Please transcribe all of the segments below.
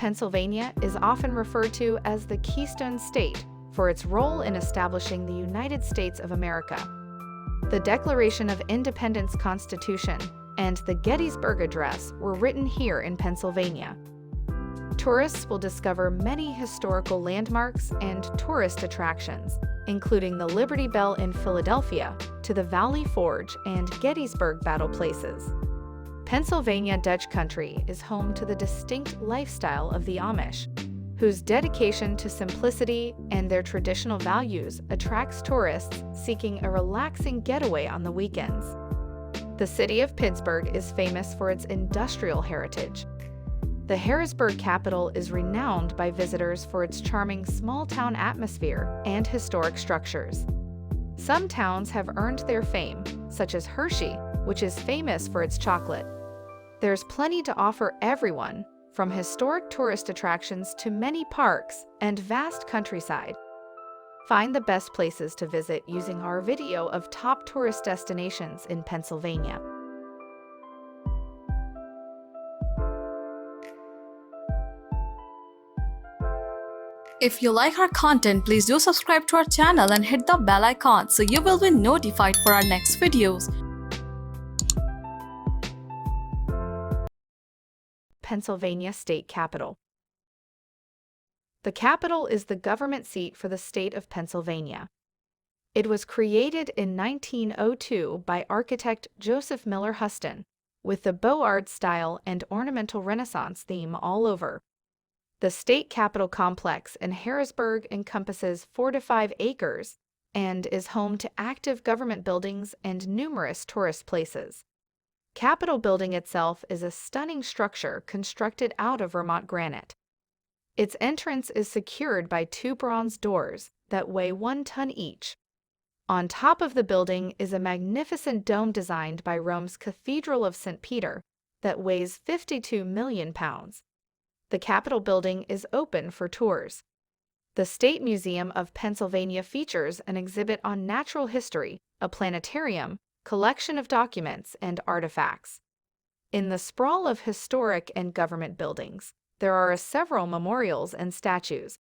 Pennsylvania is often referred to as the Keystone State for its role in establishing the United States of America. The Declaration of Independence Constitution and the Gettysburg Address were written here in Pennsylvania. Tourists will discover many historical landmarks and tourist attractions, including the Liberty Bell in Philadelphia to the Valley Forge and Gettysburg battle places. Pennsylvania Dutch country is home to the distinct lifestyle of the Amish, whose dedication to simplicity and their traditional values attracts tourists seeking a relaxing getaway on the weekends. The city of Pittsburgh is famous for its industrial heritage. The Harrisburg capital is renowned by visitors for its charming small-town atmosphere and historic structures. Some towns have earned their fame, such as Hershey, which is famous for its chocolate. There's plenty to offer everyone, from historic tourist attractions to many parks and vast countryside. Find the best places to visit using our video of top tourist destinations in Pennsylvania. If you like our content, please do subscribe to our channel and hit the bell icon so you will be notified for our next videos. Pennsylvania State Capitol. The Capitol is the government seat for the state of Pennsylvania. It was created in 1902 by architect Joseph Miller Huston, with the Beaux Arts style and ornamental Renaissance theme all over. The State Capitol complex in Harrisburg encompasses 4 to 5 acres and is home to active government buildings and numerous tourist places. Capitol building itself is a stunning structure constructed out of Vermont granite. Its entrance is secured by 2 bronze doors that weigh 1 ton each. On top of the building is a magnificent dome designed by Rome's Cathedral of St. Peter that weighs 52 million pounds. The Capitol building is open for tours. The State Museum of Pennsylvania features an exhibit on natural history, a planetarium, collection of documents and artifacts. In the sprawl of historic and government buildings, there are several memorials and statues.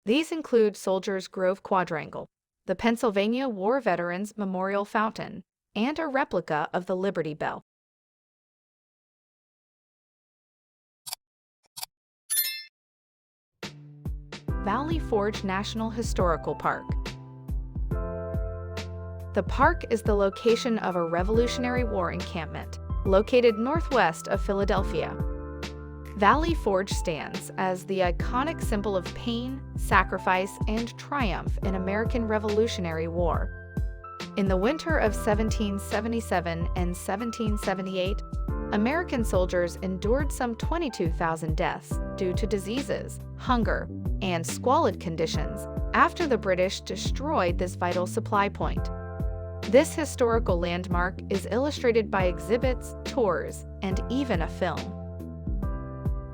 These include Soldiers Grove Quadrangle, the Pennsylvania War Veterans Memorial Fountain, and a replica of the Liberty Bell. Valley Forge National Historical Park. The park is the location of a Revolutionary War encampment, located northwest of Philadelphia. Valley Forge stands as the iconic symbol of pain, sacrifice, and triumph in American Revolutionary War. In the winter of 1777 and 1778, American soldiers endured some 22,000 deaths due to diseases, hunger, and squalid conditions after the British destroyed this vital supply point. This historical landmark is illustrated by exhibits, tours, and even a film.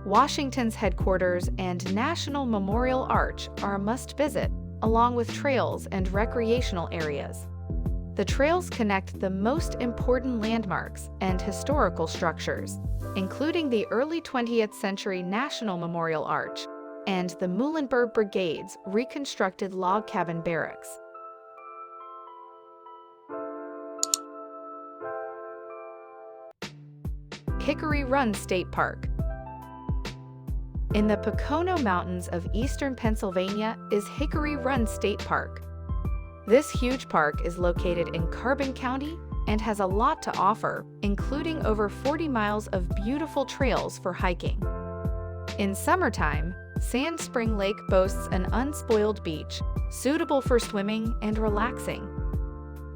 Washington's headquarters and National Memorial Arch are a must-visit, along with trails and recreational areas. The trails connect the most important landmarks and historical structures, including the early 20th century National Memorial Arch and the Muhlenberg Brigade's reconstructed log cabin barracks. Hickory Run State Park. In the Pocono Mountains of eastern Pennsylvania is Hickory Run State Park. This huge park is located in Carbon County and has a lot to offer, including over 40 miles of beautiful trails for hiking. In summertime, Sand Spring Lake boasts an unspoiled beach, suitable for swimming and relaxing.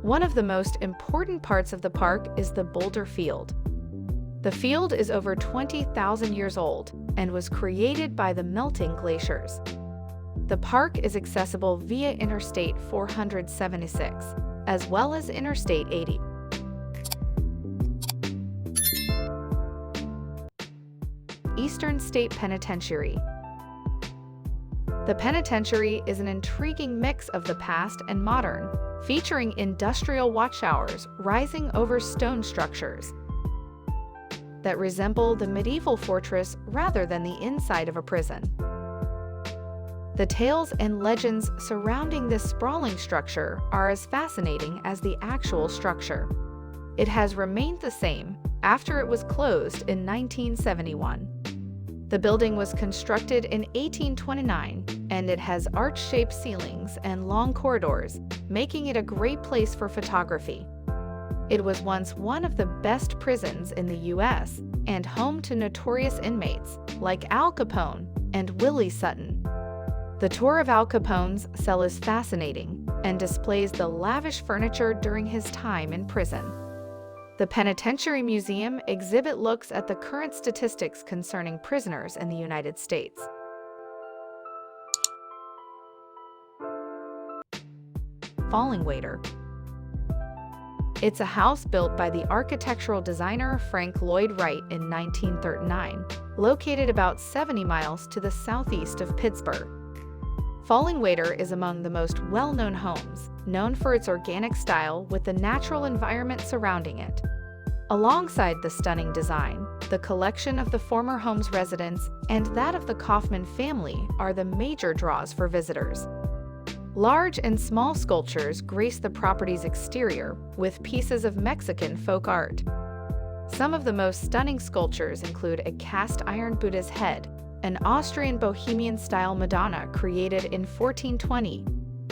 One of the most important parts of the park is the Boulder Field. The field is over 20,000 years old and was created by the melting glaciers. The park is accessible via Interstate 476, as well as Interstate 80. Eastern State Penitentiary. The Penitentiary is an intriguing mix of the past and modern, featuring industrial watchtowers rising over stone structures. that resemble the medieval fortress rather than the inside of a prison. The tales and legends surrounding this sprawling structure are as fascinating as the actual structure. It has remained the same after it was closed in 1971. The building was constructed in 1829, and it has arch-shaped ceilings and long corridors, making it a great place for photography. It was once one of the best prisons in the U.S. and home to notorious inmates like Al Capone and Willie Sutton. The tour of Al Capone's cell is fascinating and displays the lavish furniture during his time in prison. The Penitentiary Museum exhibit looks at the current statistics concerning prisoners in the United States. Fallingwater. It's a house built by the architectural designer Frank Lloyd Wright in 1939, located about 70 miles to the southeast of Pittsburgh. Fallingwater is among the most well-known homes, known for its organic style with the natural environment surrounding it. Alongside the stunning design, the collection of the former home's residents and that of the Kaufman family are the major draws for visitors. Large and small sculptures grace the property's exterior with pieces of Mexican folk art. Some of the most stunning sculptures include a cast-iron Buddha's head, an Austrian Bohemian-style Madonna created in 1420,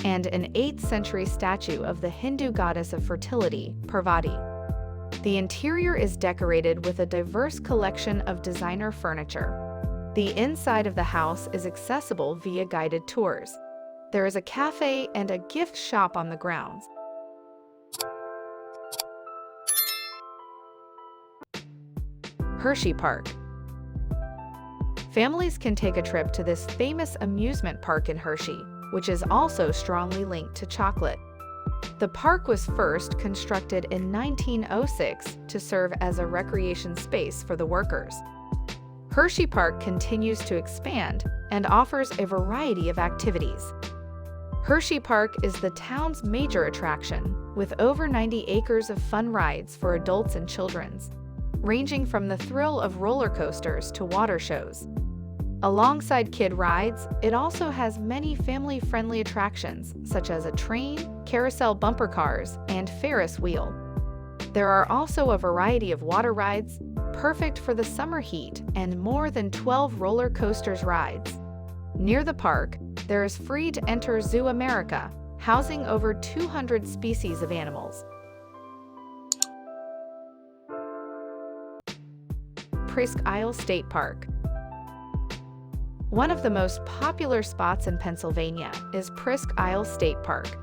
and an 8th-century statue of the Hindu goddess of fertility, Parvati. The interior is decorated with a diverse collection of designer furniture. The inside of the house is accessible via guided tours. There is a cafe and a gift shop on the grounds. Hershey Park. Families can take a trip to this famous amusement park in Hershey, which is also strongly linked to chocolate. The park was first constructed in 1906 to serve as a recreation space for the workers. Hershey Park continues to expand and offers a variety of activities. Hershey Park is the town's major attraction, with over 90 acres of fun rides for adults and children, ranging from the thrill of roller coasters to water shows. Alongside kid rides, it also has many family-friendly attractions such as a train, carousel bumper cars, and Ferris wheel. There are also a variety of water rides, perfect for the summer heat, and more than 12 roller coasters rides. Near the park, there is free-to-enter Zoo America, housing over 200 species of animals. Presque State Park. One of the most popular spots in Pennsylvania is Presque State Park.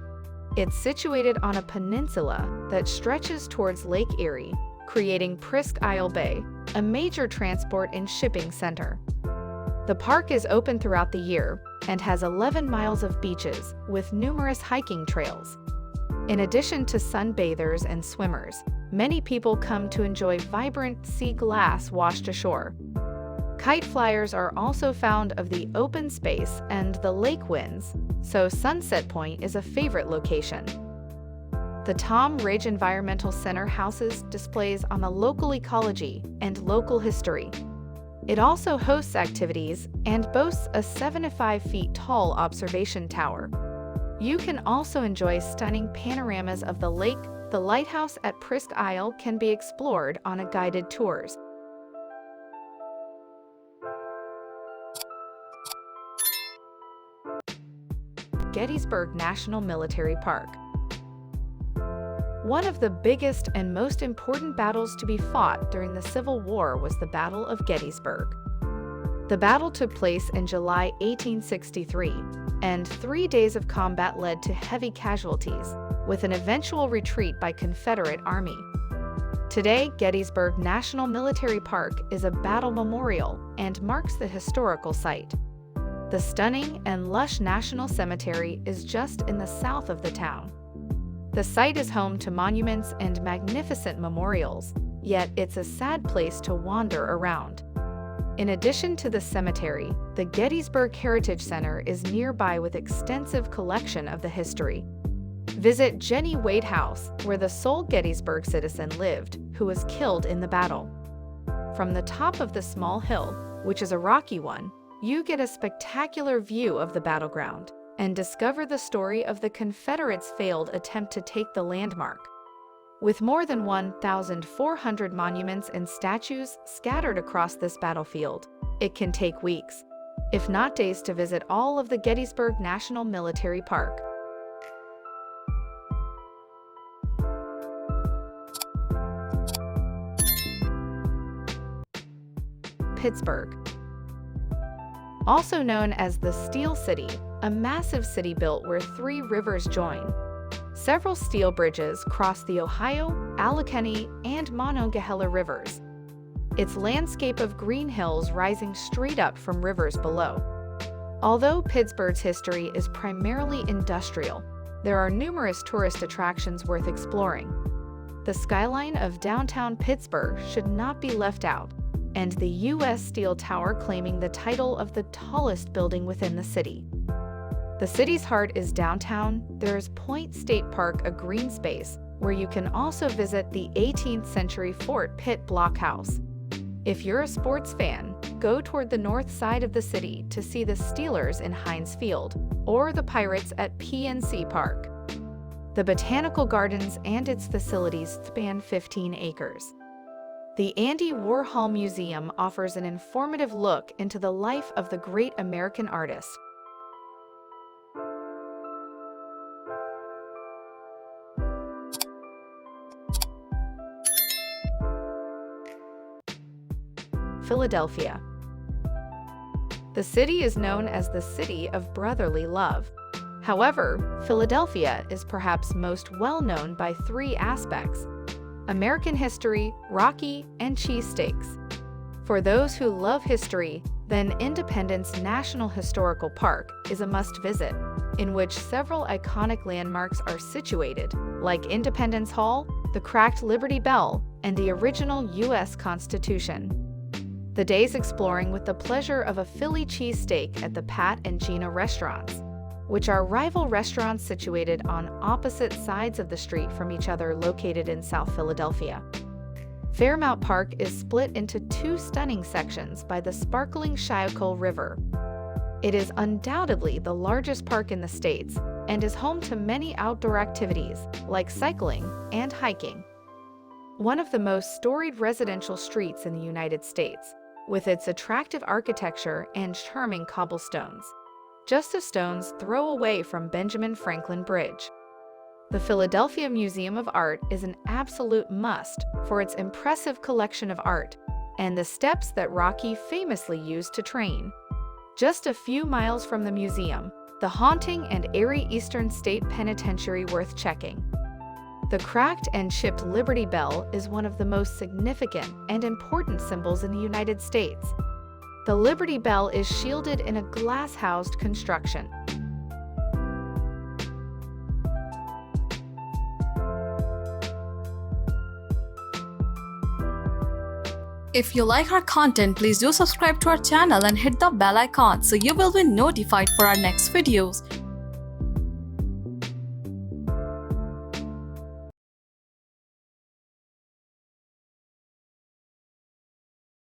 It's situated on a peninsula that stretches towards Lake Erie, creating Presque Isle Bay, a major transport and shipping center. The park is open throughout the year and has 11 miles of beaches with numerous hiking trails. In addition to sunbathers and swimmers, many people come to enjoy vibrant sea glass washed ashore. Kite flyers are also found of the open space and the lake winds, so Sunset Point is a favorite location. The Tom Ridge Environmental Center houses displays on the local ecology and local history. It also hosts activities and boasts a 75 feet tall observation tower. You can also enjoy stunning panoramas of the lake. The lighthouse at Presque Isle can be explored on a guided tours. Gettysburg National Military Park. One of the biggest and most important battles to be fought during the Civil War was the Battle of Gettysburg. The battle took place in July 1863, and 3 days of combat led to heavy casualties, with an eventual retreat by Confederate Army. Today, Gettysburg National Military Park is a battle memorial and marks the historical site. The stunning and lush National Cemetery is just in the south of the town. The site is home to monuments and magnificent memorials, yet it's a sad place to wander around. In addition to the cemetery, the Gettysburg Heritage Center is nearby with extensive collection of the history. Visit Jenny Wade House, where the sole Gettysburg citizen lived, who was killed in the battle. From the top of the small hill, which is a rocky one, you get a spectacular view of the battleground and discover the story of the Confederates' failed attempt to take the landmark. With more than 1,400 monuments and statues scattered across this battlefield, it can take weeks, if not days, to visit all of the Gettysburg National Military Park. Pittsburgh. Also known as the Steel City, a massive city built where three rivers join. Several steel bridges cross the Ohio, Allegheny, and Monongahela rivers. Its landscape of green hills rising straight up from rivers below. Although Pittsburgh's history is primarily industrial, there are numerous tourist attractions worth exploring. The skyline of downtown Pittsburgh should not be left out, and the U.S. Steel Tower claiming the title of the tallest building within the city. The city's heart is downtown. There is Point State Park, a green space, where you can also visit the 18th century Fort Pitt blockhouse. If you're a sports fan, go toward the north side of the city to see the Steelers in Heinz Field, or the Pirates at PNC Park. The Botanical Gardens and its facilities span 15 acres. The Andy Warhol Museum offers an informative look into the life of the great American artist. Philadelphia. The city is known as the City of Brotherly Love. However, Philadelphia is perhaps most well known by three aspects: American history, Rocky, and cheesesteaks. For those who love history, then Independence National Historical Park is a must-visit, in which several iconic landmarks are situated, like Independence Hall, the cracked Liberty Bell, and the original U.S. Constitution. The day's exploring with the pleasure of a Philly cheesesteak at the Pat and Gina restaurants, which are rival restaurants situated on opposite sides of the street from each other, located in South Philadelphia. Fairmount Park is split into two stunning sections by the sparkling Schuylkill River. It is undoubtedly the largest park in the States and is home to many outdoor activities like cycling and hiking. One of the most storied residential streets in the United States, with its attractive architecture and charming cobblestones, just a stone's throw away from Benjamin Franklin Bridge. The Philadelphia Museum of Art is an absolute must for its impressive collection of art and the steps that Rocky famously used to train. Just a few miles from the museum, the haunting and airy Eastern State Penitentiary worth checking. The cracked and chipped Liberty Bell is one of the most significant and important symbols in the United States. The Liberty Bell is shielded in a glass-housed construction. If you like our content, please do subscribe to our channel and hit the bell icon so you will be notified for our next videos.